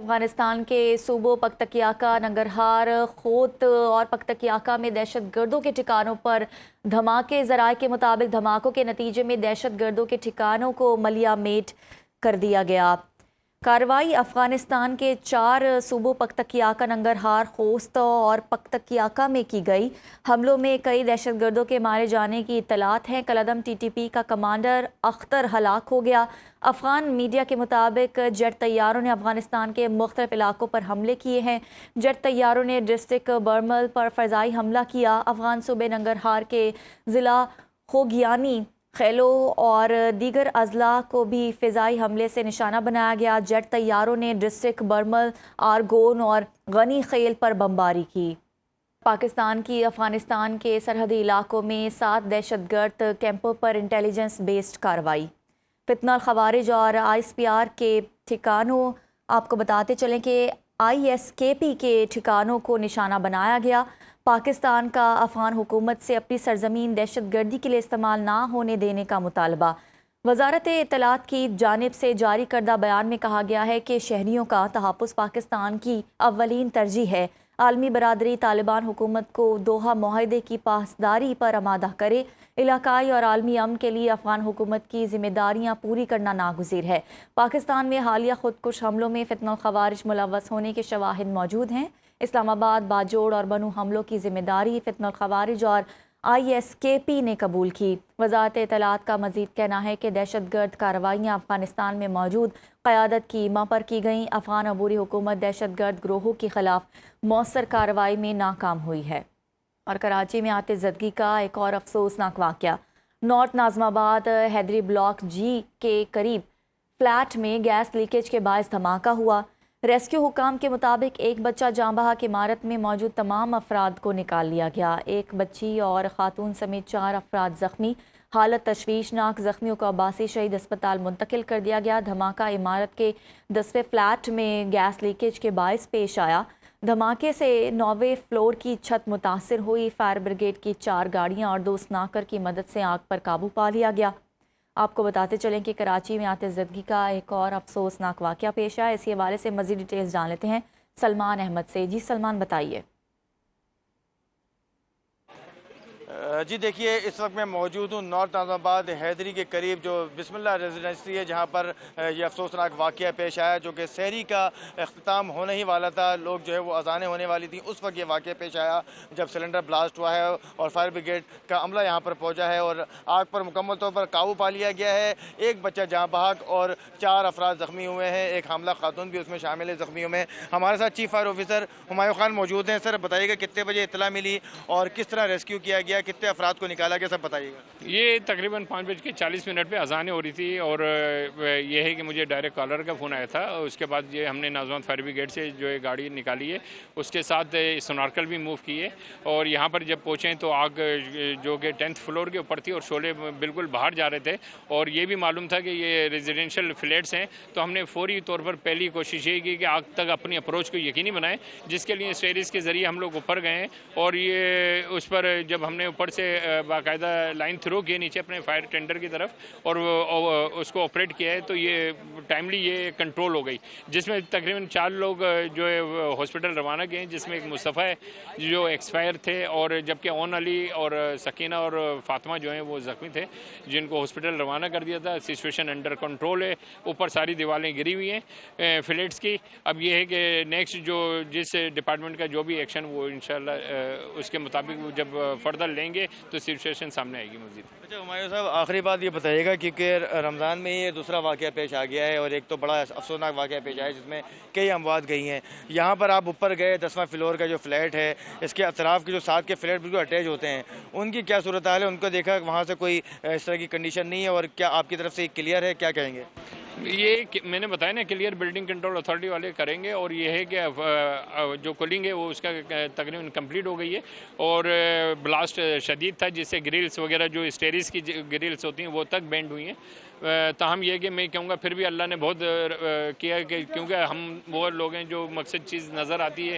افغانستان کے صوبوں پختکیاکا، ننگرہار، خوت اور پختکیاکا میں دہشت گردوں کے ٹھکانوں پر دھماکے۔ ذرائع کے مطابق دھماکوں کے نتیجے میں دہشت گردوں کے ٹھکانوں کو ملیہ میٹ کر دیا گیا۔ کارروائی افغانستان کے 4 صوبوں پختکیاکا، ننگرہار، خوست اور پختکیاکا میں کی گئی۔ حملوں میں کئی دہشت گردوں کے مارے جانے کی اطلاعات ہیں۔ کالعدم ٹی ٹی پی کا کمانڈر اختر ہلاک ہو گیا۔ افغان میڈیا کے مطابق جیٹ طیاروں نے افغانستان کے مختلف علاقوں پر حملے کیے ہیں۔ جیٹ طیاروں نے ڈسٹرکٹ برمل پر فضائی حملہ کیا۔ افغان صوبے ننگرہار کے ضلع خوگیانی، خیلو اور دیگر اضلاع کو بھی فضائی حملے سے نشانہ بنایا گیا۔ جیٹ طیاروں نے ڈسٹرکٹ برمل، آرگون اور غنی خیل پر بمباری کی۔ پاکستان کی افغانستان کے سرحدی علاقوں میں 7 دہشت گرد کیمپوں پر انٹیلیجنس بیسڈ کارروائی۔ فتنہ الخوارج اور آئی ایس پی آر کے ٹھکانوں، آپ کو بتاتے چلیں کہ آئی ایس کے پی کے ٹھکانوں کو نشانہ بنایا گیا۔ پاکستان کا افغان حکومت سے اپنی سرزمین دہشت گردی کے لیے استعمال نہ ہونے دینے کا مطالبہ۔ وزارت اطلاعات کی جانب سے جاری کردہ بیان میں کہا گیا ہے کہ شہریوں کا تحفظ پاکستان کی اولین ترجیح ہے۔ عالمی برادری طالبان حکومت کو دوحہ معاہدے کی پاسداری پر آمادہ کرے۔ علاقائی اور عالمی امن کے لیے افغان حکومت کی ذمہ داریاں پوری کرنا ناگزیر ہے۔ پاکستان میں حالیہ خودکش حملوں میں فتنہ الخوارج ملوث ہونے کے شواہد موجود ہیں۔ اسلام آباد، باجوڑ اور بنو حملوں کی ذمہ داری فتنہ الخوارج اور آئی ایس کے پی نے قبول کی۔ وزارت اطلاعات کا مزید کہنا ہے کہ دہشت گرد کارروائیاں افغانستان میں موجود قیادت کی ایما پر کی گئیں۔ افغان عبوری حکومت دہشت گرد گروہوں کے خلاف مؤثر کارروائی میں ناکام ہوئی ہے۔ اور کراچی میں آتش زدگی کا ایک اور افسوسناک واقعہ۔ نارتھ ناظم آباد حیدری بلاک جی کے قریب فلیٹ میں گیس لیکیج کے باعث دھماکہ ہوا۔ ریسکیو حکام کے مطابق ایک بچہ جاں بحق، عمارت میں موجود تمام افراد کو نکال لیا گیا۔ ایک بچی اور خاتون سمیت 4 افراد زخمی، حالت تشویشناک۔ زخمیوں کو عباسی شہید اسپتال منتقل کر دیا گیا۔ دھماکہ عمارت کے 10ویں فلیٹ میں گیس لیکیج کے باعث پیش آیا۔ دھماکے سے 9ویں فلور کی چھت متاثر ہوئی۔ فائر بریگیڈ کی 4 گاڑیاں اور 2 سناکر کی مدد سے آگ پر قابو پا لیا گیا۔ آپ کو بتاتے چلیں کہ کراچی میں آتش زدگی کا ایک اور افسوسناک واقعہ پیش آیا۔ اسی حوالے سے مزید ڈیٹیلز جان لیتے ہیں سلمان احمد سے۔ جی سلمان، بتائیے۔ جی دیکھیے، اس وقت میں موجود ہوں نارتھ ناظم آباد حیدری کے قریب، جو بسم اللہ ریزیڈنسی ہے، جہاں پر یہ افسوسناک واقعہ پیش آیا، جو کہ سحری کا اختتام ہونے ہی والا تھا۔ لوگ جو ہے وہ اذانیں ہونے والی تھیں، اس وقت یہ واقعہ پیش آیا جب سلنڈر بلاسٹ ہوا ہے اور فائر بریگیڈ کا عملہ یہاں پر پہنچا ہے اور آگ پر مکمل طور پر قابو پا لیا گیا ہے۔ ایک بچہ جاں بحق اور 4 افراد زخمی ہوئے ہیں۔ ایک حاملہ خاتون بھی اس میں شامل ہے زخمیوں میں۔ ہمارے ساتھ chief fire officer Humayun Khan موجود ہیں۔ سر بتائیے گا کتنے بجے اطلاع ملی اور کس طرح ریسکیو کیا گیا، کتنے افراد کو نکالا گیا، سب بتائیے گا۔ یہ تقریباً 5:40 پہ اذانیں ہو رہی تھی اور یہ ہے کہ مجھے ڈائریکٹ کالر کا فون آیا تھا۔ اس کے بعد یہ ہم نے ناظم فائر بریگیڈ سے جو ہے گاڑی نکالی ہے، اس کے ساتھ سونارکل بھی موو کی ہے اور یہاں پر جب پہنچے تو آگ جو کہ 10th فلور کے اوپر تھی اور شعلے بالکل باہر جا رہے تھے اور یہ بھی معلوم تھا کہ یہ ریزیڈینشیل فلیٹس ہیں، تو ہم نے فوری طور پر پہلی کوشش یہ کی کہ آگ تک اپنی اپروچ کو یقینی بنائیں، جس کے لیے اسٹیئرز کے ذریعے ہم لوگ اوپر گئے ہیں اور یہ اس پر جب ہم نے اوپر سے باقاعدہ لائن تھرو کیے نیچے اپنے فائر ٹینڈر کی طرف اور اس کو آپریٹ کیا ہے، تو یہ ٹائملی یہ کنٹرول ہو گئی، جس میں تقریباً 4 لوگ جو ہے ہاسپٹل روانہ کیے ہیں، جس میں ایک مصطفیٰ ہے جو ایکسپائر تھے اور جبکہ اون علی اور سکینہ اور فاطمہ جو ہیں وہ زخمی تھے، جن کو ہاسپٹل روانہ کر دیا تھا۔ سچویشن انڈر کنٹرول ہے، اوپر ساری دیواریں گری ہوئی ہیں فلیٹس کی۔ اب یہ ہے کہ نیکسٹ جو جس ڈپارٹمنٹ کا جو بھی ایکشن وہ انشاءاللہ اس کے مطابق جب فردر لیں گے تو سچویشن سامنے آئے گی مزید۔ اچھا ہمایوں صاحب، آخری بات یہ بتائیے گا، کیونکہ رمضان میں یہ دوسرا واقعہ پیش آ گیا ہے اور ایک تو بڑا افسوسناک واقعہ پیش آیا ہے جس میں کئی اموات گئی ہیں۔ یہاں پر آپ اوپر گئے، 10واں فلور کا جو فلیٹ ہے، اس کے اطراف کے جو 7 کے فلیٹ بالکل اٹیچ ہوتے ہیں، ان کی کیا صورتحال ہے؟ ان کو دیکھا وہاں سے کوئی اس طرح کی کنڈیشن نہیں ہے اور کیا آپ کی طرف سے کلیئر ہے؟ کیا کہیں گے؟ یہ میں نے بتایا نا، کلیئر بلڈنگ کنٹرول اتھارٹی والے کریں گے اور یہ ہے کہ جو کولنگ ہے وہ اس کا تقریباً کمپلیٹ ہو گئی ہے اور بلاسٹ شدید تھا، جس سے گرلز وغیرہ جو اسٹیئرز کی گرلز ہوتی ہیں وہ تک بینڈ ہوئی ہیں۔ تاہم یہ کہ میں کہوں گا پھر بھی اللہ نے بہت کیا کہ کیونکہ ہم وہ لوگ ہیں جو مقصد چیز نظر آتی ہے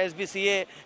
SBCA